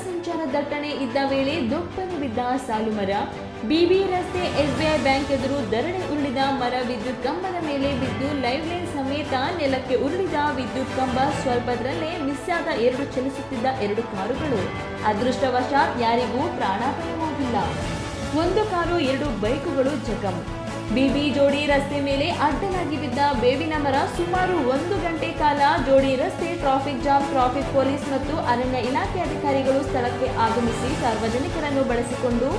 ಜನಸಂಚಾರ ದಟ್ಟಣೆ ಇದ್ದ ವೇಳೆ ದೊಪ್ಪಲು ಬಿದ್ದ ಸಾಲುಮರ, ಬಿಬಿ ರಸ್ತೆ ಎಸ್ಬಿಐ ಬ್ಯಾಂಕ್ ಎದುರು ದರಡೆ ಉರುಳಿದ ಮರ, ವಿದ್ಯುತ್ ಕಂಬದ ಮೇಲೆ ಬಿದ್ದು ಲೈವ್ ಲೈನ್ ಸಮೇತ ನೆಲಕ್ಕೆ ಉರುಳಿದ ವಿದ್ಯುತ್ ಕಂಬ, ಸ್ವಲ್ಪದರಲ್ಲೇ ಮಿಸ್ ಆದ 2 ಚಲಿಸುತ್ತಿದ್ದ 2 ಕಾರುಗಳು. ಅದೃಷ್ಟವಶಾತ್ ಯಾರಿಗೂ ಪ್ರಾಣಾಪಾಯವಾಗಿಲ್ಲ. 1 ಕಾರು 2 ಬೈಕುಗಳು ಜಖಂ. ಬಿಬಿ ಜೋಡಿ ರಸ್ತೆ ಮೇಲೆ ಅಡ್ಡಲಾಗಿ ಬಿದ್ದ ಬೇವಿನ ಮರ. ಸುಮಾರು 1 ಗಂಟೆ ಕಾಲ ಜೋಡಿ ರಸ್ತೆ ಟ್ರಾಫಿಕ್ ಜಾಮ್. ಟ್ರಾಫಿಕ್ ಪೊಲೀಸ್ ಮತ್ತು ಅರಣ್ಯ ಇಲಾಖೆ ಅಧಿಕಾರಿಗಳು ಸ್ಥಳಕ್ಕೆ ಆಗಮಿಸಿ ಸಾರ್ವಜನಿಕರನ್ನು ಬಳಸಿಕೊಂಡು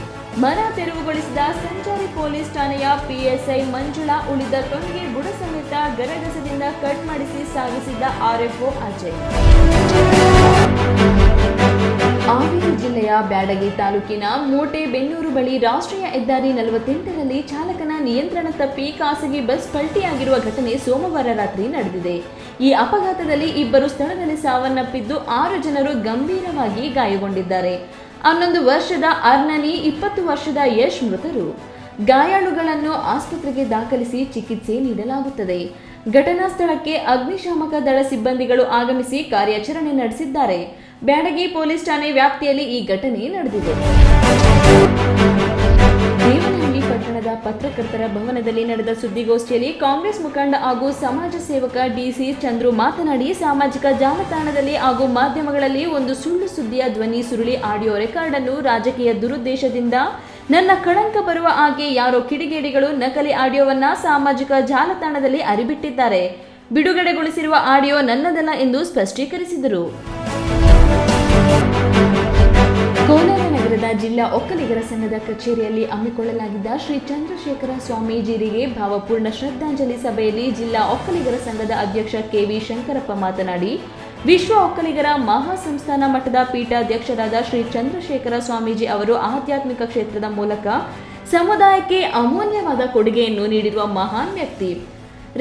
ಮರ ತೆರವುಗೊಳಿಸಿದ ಸಂಚಾರಿ ಪೊಲೀಸ್ ಠಾಣೆಯ ಪಿಎಸ್ಐ ಮಂಜುಳಾ ಉಳಿದ ಟೊಂಗೆ ಬುಡ ಸಮೇತ ಗರಗಸದಿಂದ ಕಟ್ ಮಾಡಿಸಿ ಸಾಗಿಸಿದ್ದ ಆರ್ಎಫ್ಒ ಅಜಯ್. ಹಾವೇರಿ ಜಿಲ್ಲೆಯ ಬ್ಯಾಡಗಿ ತಾಲೂಕಿನ ಮೋಟೆಬೆನ್ನೂರು ಬಳಿ ರಾಷ್ಟ್ರೀಯ ಹೆದ್ದಾರಿ 48ರಲ್ಲಿ ಚಾಲಕನ ನಿಯಂತ್ರಣ ತಪ್ಪಿ ಖಾಸಗಿ ಬಸ್ ಪಲ್ಟಿಯಾಗಿರುವ ಘಟನೆ ಸೋಮವಾರ ರಾತ್ರಿ ನಡೆದಿದೆ. ಈ ಅಪಘಾತದಲ್ಲಿ 2 ಸ್ಥಳದಲ್ಲಿ ಸಾವನ್ನಪ್ಪಿದ್ದು 6 ಜನರು ಗಂಭೀರವಾಗಿ ಗಾಯಗೊಂಡಿದ್ದಾರೆ. 11 ವರ್ಷದ ಅರ್ನನಿ, 20 ವರ್ಷದ ಯಶ್ ಮೃತರು. ಗಾಯಾಳುಗಳನ್ನು ಆಸ್ಪತ್ರೆಗೆ ದಾಖಲಿಸಿ ಚಿಕಿತ್ಸೆ ನೀಡಲಾಗುತ್ತದೆ. ಘಟನಾ ಸ್ಥಳಕ್ಕೆ ಅಗ್ನಿಶಾಮಕ ದಳ ಸಿಬ್ಬಂದಿಗಳು ಆಗಮಿಸಿ ಕಾರ್ಯಾಚರಣೆ ನಡೆಸಿದ್ದಾರೆ. ಬ್ಯಾಡಗಿ ಪೊಲೀಸ್ ಠಾಣೆ ವ್ಯಾಪ್ತಿಯಲ್ಲಿ ಈ ಘಟನೆ ನಡೆದಿದೆ. ದೇವನಹಳ್ಳಿ ಪಟ್ಟಣದ ಪತ್ರಕರ್ತರ ಭವನದಲ್ಲಿ ನಡೆದ ಸುದ್ದಿಗೋಷ್ಠಿಯಲ್ಲಿ ಕಾಂಗ್ರೆಸ್ ಮುಖಂಡ ಹಾಗೂ ಸಮಾಜ ಸೇವಕ ಡಿಸಿ ಚಂದ್ರು ಮಾತನಾಡಿ, ಸಾಮಾಜಿಕ ಜಾಲತಾಣದಲ್ಲಿ ಹಾಗೂ ಮಾಧ್ಯಮಗಳಲ್ಲಿ ಒಂದು ಸುಳ್ಳು ಸುದ್ದಿಯ ಧ್ವನಿ ಸುರುಳಿ ಆಡಿಯೋ ರೆಕಾರ್ಡ್ ಅನ್ನು ರಾಜಕೀಯ ದುರುದ್ದೇಶದಿಂದ ನನ್ನ ಕಳಂಕ ಬರುವ ಹಾಗೆ ಯಾರೋ ಕಿಡಿಗೇಡಿಗಳು ನಕಲಿ ಆಡಿಯೋವನ್ನ ಸಾಮಾಜಿಕ ಜಾಲತಾಣದಲ್ಲಿ ಹರಿಬಿಟ್ಟಿದ್ದಾರೆ. ಬಿಡುಗಡೆಗೊಳಿಸಿರುವ ಆಡಿಯೋ ನನ್ನದಲ್ಲ ಎಂದು ಸ್ಪಷ್ಟೀಕರಿಸಿದರು. ಕೋಲಾರ ನಗರದ ಜಿಲ್ಲಾ ಒಕ್ಕಲಿಗರ ಸಂಘದ ಕಚೇರಿಯಲ್ಲಿ ಹಮ್ಮಿಕೊಳ್ಳಲಾಗಿದ್ದ ಶ್ರೀ ಚಂದ್ರಶೇಖರ ಸ್ವಾಮೀಜಿರಿಗೆ ಭಾವಪೂರ್ಣ ಶ್ರದ್ಧಾಂಜಲಿ ಸಭೆಯಲ್ಲಿ ಜಿಲ್ಲಾ ಒಕ್ಕಲಿಗರ ಸಂಘದ ಅಧ್ಯಕ್ಷ ಕೆವಿ ಶಂಕರಪ್ಪ ಮಾತನಾಡಿ, ವಿಶ್ವ ಒಕ್ಕಲಿಗರ ಮಹಾಸಂಸ್ಥಾನ ಮಠದ ಪೀಠಾಧ್ಯಕ್ಷರಾದ ಶ್ರೀ ಚಂದ್ರಶೇಖರ ಸ್ವಾಮೀಜಿ ಅವರು ಆಧ್ಯಾತ್ಮಿಕ ಕ್ಷೇತ್ರದ ಮೂಲಕ ಸಮುದಾಯಕ್ಕೆ ಅಮೂಲ್ಯವಾದ ಕೊಡುಗೆಯನ್ನು ನೀಡಿರುವ ಮಹಾನ್ ವ್ಯಕ್ತಿ.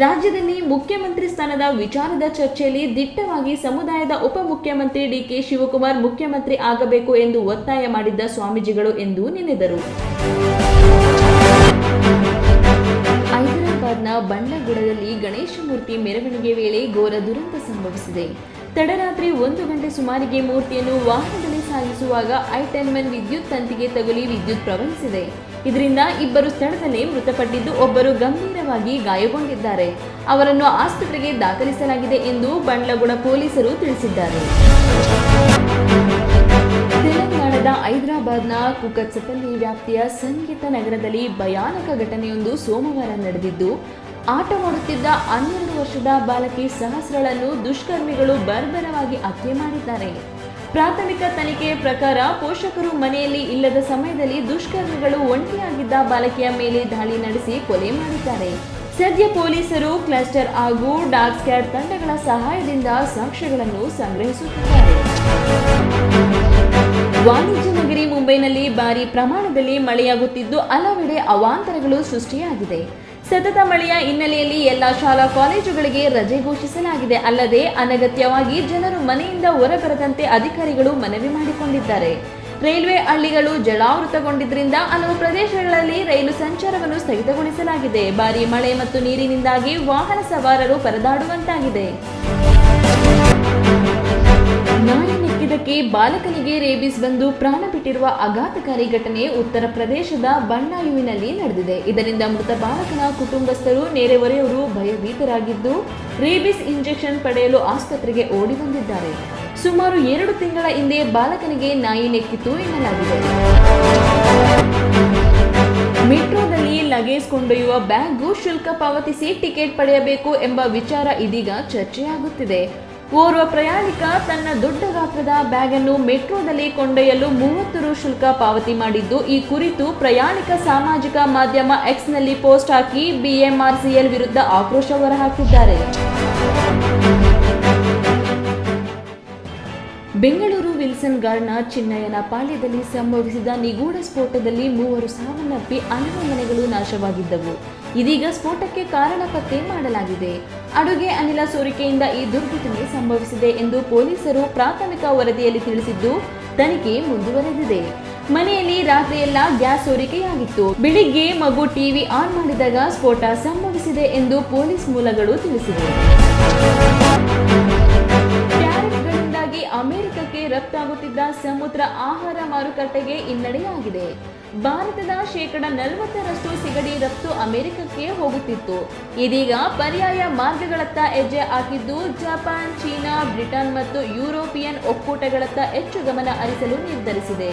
ರಾಜ್ಯದಲ್ಲಿ ಮುಖ್ಯಮಂತ್ರಿ ಸ್ಥಾನದ ವಿಚಾರದ ಚರ್ಚೆಯಲ್ಲಿ ದಿಟ್ಟವಾಗಿ ಸಮುದಾಯದ ಉಪಮುಖ್ಯಮಂತ್ರಿ ಡಿಕೆ ಶಿವಕುಮಾರ್ ಮುಖ್ಯಮಂತ್ರಿ ಆಗಬೇಕು ಎಂದು ಒತ್ತಾಯ ಮಾಡಿದ್ದ ಸ್ವಾಮೀಜಿಗಳು ಎಂದು ನೆನೆದರು. ಹೈದರಾಬಾದ್ನ ಬಂಡ್ಲಗೂಡದಲ್ಲಿ ಗಣೇಶ ಮೂರ್ತಿ ಮೆರವಣಿಗೆ ವೇಳೆ ಘೋರ ದುರಂತ ಸಂಭವಿಸಿದೆ. ತಡರಾತ್ರಿ 1 ಗಂಟೆ ಸುಮಾರಿಗೆ ಮೂರ್ತಿಯನ್ನು ವಾಹನದಲ್ಲಿ ಸಾಗಿಸುವಾಗ I-10 ವಿದ್ಯುತ್ ತಂತಿಗೆ ತಗುಲಿ ವಿದ್ಯುತ್ ಪ್ರವಹಿಸಿದೆ. ಇದರಿಂದ 2 ಸ್ಥಳದಲ್ಲೇ ಮೃತಪಟ್ಟಿದ್ದು, 1 ಗಂಭೀರವಾಗಿ ಗಾಯಗೊಂಡಿದ್ದಾರೆ. ಅವರನ್ನು ಆಸ್ಪತ್ರೆಗೆ ದಾಖಲಿಸಲಾಗಿದೆ ಎಂದು ಬಂಡ್ಲಗೂಡ ಪೊಲೀಸರು ತಿಳಿಸಿದ್ದಾರೆ. ತೆಲಂಗಾಣದ ಹೈದರಾಬಾದ್ನ ಕುಕಟ್ಸಪಲ್ಲಿ ವ್ಯಾಪ್ತಿಯ ಸಂಗೀತ ನಗರದಲ್ಲಿ ಭಯಾನಕ ಘಟನೆಯೊಂದು ಸೋಮವಾರ ನಡೆದಿದ್ದು, ಆಟವಾಡುತ್ತಿದ್ದ 12 ವರ್ಷದ ಬಾಲಕಿ ಸಹಸ್ರಳನ್ನು ದುಷ್ಕರ್ಮಿಗಳು ಬರ್ಬರವಾಗಿ ಹತ್ಯೆ ಮಾಡಿದ್ದಾರೆ. ಪ್ರಾಥಮಿಕ ತನಿಖೆಯ ಪ್ರಕಾರ ಪೋಷಕರು ಮನೆಯಲ್ಲಿ ಇಲ್ಲದ ಸಮಯದಲ್ಲಿ ದುಷ್ಕರ್ಮಿಗಳು ಒಂಟಿಯಾಗಿದ್ದ ಬಾಲಕಿಯ ಮೇಲೆ ದಾಳಿ ನಡೆಸಿ ಕೊಲೆ ಮಾಡಿದ್ದಾರೆ. ಸದ್ಯ ಪೊಲೀಸರು ಕ್ಲಸ್ಟರ್ ಹಾಗೂ ಡಾಗ್ ಸ್ಕ್ವಾಡ್ ತಂಡಗಳ ಸಹಾಯದಿಂದ ಸಾಕ್ಷ್ಯಗಳನ್ನು ಸಂಗ್ರಹಿಸುತ್ತಿದ್ದಾರೆ. ವಾಣಿಜ್ಯ ನಗರಿ ಮುಂಬೈನಲ್ಲಿ ಭಾರೀ ಪ್ರಮಾಣದಲ್ಲಿ ಮಳೆಯಾಗುತ್ತಿದ್ದು ಹಲವೆಡೆ ಅವಾಂತರಗಳು ಸೃಷ್ಟಿಯಾಗಿದೆ. ಸತತ ಮಳೆಯ ಹಿನ್ನೆಲೆಯಲ್ಲಿ ಎಲ್ಲ ಶಾಲಾ ಕಾಲೇಜುಗಳಿಗೆ ರಜೆ ಘೋಷಿಸಲಾಗಿದೆ. ಅಲ್ಲದೆ ಅನಗತ್ಯವಾಗಿ ಜನರು ಮನೆಯಿಂದ ಹೊರಬರದಂತೆ ಅಧಿಕಾರಿಗಳು ಮನವಿ ಮಾಡಿಕೊಂಡಿದ್ದಾರೆ. ರೈಲ್ವೆ ಹಳಿಗಳು ಜಲಾವೃತಗೊಂಡಿದ್ದರಿಂದ ಹಲವು ಪ್ರದೇಶಗಳಲ್ಲಿ ರೈಲು ಸಂಚಾರವನ್ನು ಸ್ಥಗಿತಗೊಳಿಸಲಾಗಿದೆ. ಭಾರೀ ಮಳೆ ಮತ್ತು ನೀರಿನಿಂದಾಗಿ ವಾಹನ ಸವಾರರು ಪರದಾಡುವಂತಾಗಿದೆ. ನಾಯಿ ನೆಕ್ಕಿದ್ದಕ್ಕೆ ಬಾಲಕನಿಗೆ ರೇಬಿಸ್ ಬಂದು ಪ್ರಾಣ ಬಿಟ್ಟಿರುವ ಆಘಾತಕಾರಿ ಘಟನೆ ಉತ್ತರ ಪ್ರದೇಶದ ಬಂಡಾಯುವಿನಲ್ಲಿ ನಡೆದಿದೆ. ಇದರಿಂದ ಮೃತ ಬಾಲಕನ ಕುಟುಂಬಸ್ಥರು, ನೆರೆಹೊರೆಯವರು ಭಯಭೀತರಾಗಿದ್ದು ರೇಬಿಸ್ ಇಂಜೆಕ್ಷನ್ ಪಡೆಯಲು ಆಸ್ಪತ್ರೆಗೆ ಓಡಿ ಬಂದಿದ್ದಾರೆ. ಸುಮಾರು 2 ತಿಂಗಳ ಹಿಂದೆ ಬಾಲಕನಿಗೆ ನಾಯಿ ನೆಕ್ಕಿತು ಎನ್ನಲಾಗಿದೆ. ಮೆಟ್ರೋದಲ್ಲಿ ಲಗೇಜ್ ಕೊಂಡೊಯ್ಯುವ ಬ್ಯಾಗ್ಗೂ ಶುಲ್ಕ ಪಾವತಿಸಿ ಟಿಕೆಟ್ ಪಡೆಯಬೇಕು ಎಂಬ ವಿಚಾರ ಇದೀಗ ಚರ್ಚೆಯಾಗುತ್ತಿದೆ. ಓರ್ವ ಪ್ರಯಾಣಿಕ ತನ್ನ ದೊಡ್ಡ ಗಾತ್ರದ ಬ್ಯಾಗ್ ಅನ್ನು ಮೆಟ್ರೋದಲ್ಲಿ ಕೊಂಡೊಯ್ಯಲು 30 ರು ಶುಲ್ಕ ಪಾವತಿ ಮಾಡಿದ್ದು, ಈ ಕುರಿತು ಪ್ರಯಾಣಿಕ ಸಾಮಾಜಿಕ ಮಾಧ್ಯಮ ಎಕ್ಸ್ನಲ್ಲಿ ಪೋಸ್ಟ್ ಹಾಕಿ BMRCL ವಿರುದ್ಧ ಆಕ್ರೋಶ ಹೊರಹಾಕಿದ್ದಾರೆ. ಬೆಂಗಳೂರು ವಿಲ್ಸನ್ ಗಾರ್ಡ್ನ ಚಿನ್ನಯ್ಯನ ಪಾಳ್ಯದಲ್ಲಿ ಸಂಭವಿಸಿದ ನಿಗೂಢ ಸ್ಫೋಟದಲ್ಲಿ 3 ಸಾವನ್ನಪ್ಪಿ 11 ಮನೆಗಳು ನಾಶವಾಗಿದ್ದವು. ಇದೀಗ ಸ್ಫೋಟಕ್ಕೆ ಕಾರಣ ಪತ್ತೆ ಮಾಡಲಾಗಿದೆ. ಅಡುಗೆ ಅನಿಲ ಸೋರಿಕೆಯಿಂದ ಈ ದುರ್ಘಟನೆ ಸಂಭವಿಸಿದೆ ಎಂದು ಪೊಲೀಸರು ಪ್ರಾಥಮಿಕ ವರದಿಯಲ್ಲಿ ತಿಳಿಸಿದ್ದು, ತನಿಖೆ ಮುಂದುವರೆದಿದೆ. ಮನೆಯಲ್ಲಿ ರಾತ್ರಿಯೆಲ್ಲ ಗ್ಯಾಸ್ ಸೋರಿಕೆಯಾಗಿತ್ತು. ಬೆಳಿಗ್ಗೆ ಮಗು ಟಿವಿ ಆನ್ ಮಾಡಿದಾಗ ಸ್ಫೋಟ ಸಂಭವಿಸಿದೆ ಎಂದು ಪೊಲೀಸ್ ಮೂಲಗಳು ತಿಳಿಸಿವೆ. ಟ್ಯಾರಿಫ್ಗಳಿಂದಾಗಿ ಅಮೆರಿಕಕ್ಕೆ ರಫ್ತಾಗುತ್ತಿದ್ದ ಸಮುದ್ರ ಆಹಾರ ಮಾರುಕಟ್ಟೆಗೆ ಹಿನ್ನಡೆಯಾಗಿದೆ. ಭಾರತದ 40% ಸಿಗಡಿ ರಫ್ತು ಅಮೆರಿಕಕ್ಕೆ ಹೋಗುತ್ತಿತ್ತು. ಇದೀಗ ಪರ್ಯಾಯ ಮಾರ್ಗಗಳತ್ತ ಹೆಜ್ಜೆ ಹಾಕಿದ್ದು ಜಪಾನ್, ಚೀನಾ, ಬ್ರಿಟನ್ ಮತ್ತು ಯುರೋಪಿಯನ್ ಒಕ್ಕೂಟಗಳತ್ತ ಹೆಚ್ಚು ಗಮನ ಹರಿಸಲು ನಿರ್ಧರಿಸಿದೆ.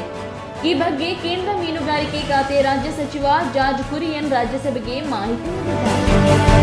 ಈ ಬಗ್ಗೆ ಕೇಂದ್ರ ಮೀನುಗಾರಿಕೆ ಖಾತೆ ರಾಜ್ಯ ಸಚಿವ ಜಾರ್ಜ್ ಕುರಿಯನ್ ರಾಜ್ಯಸಭೆಗೆ ಮಾಹಿತಿ ನೀಡಿದ್ದಾರೆ.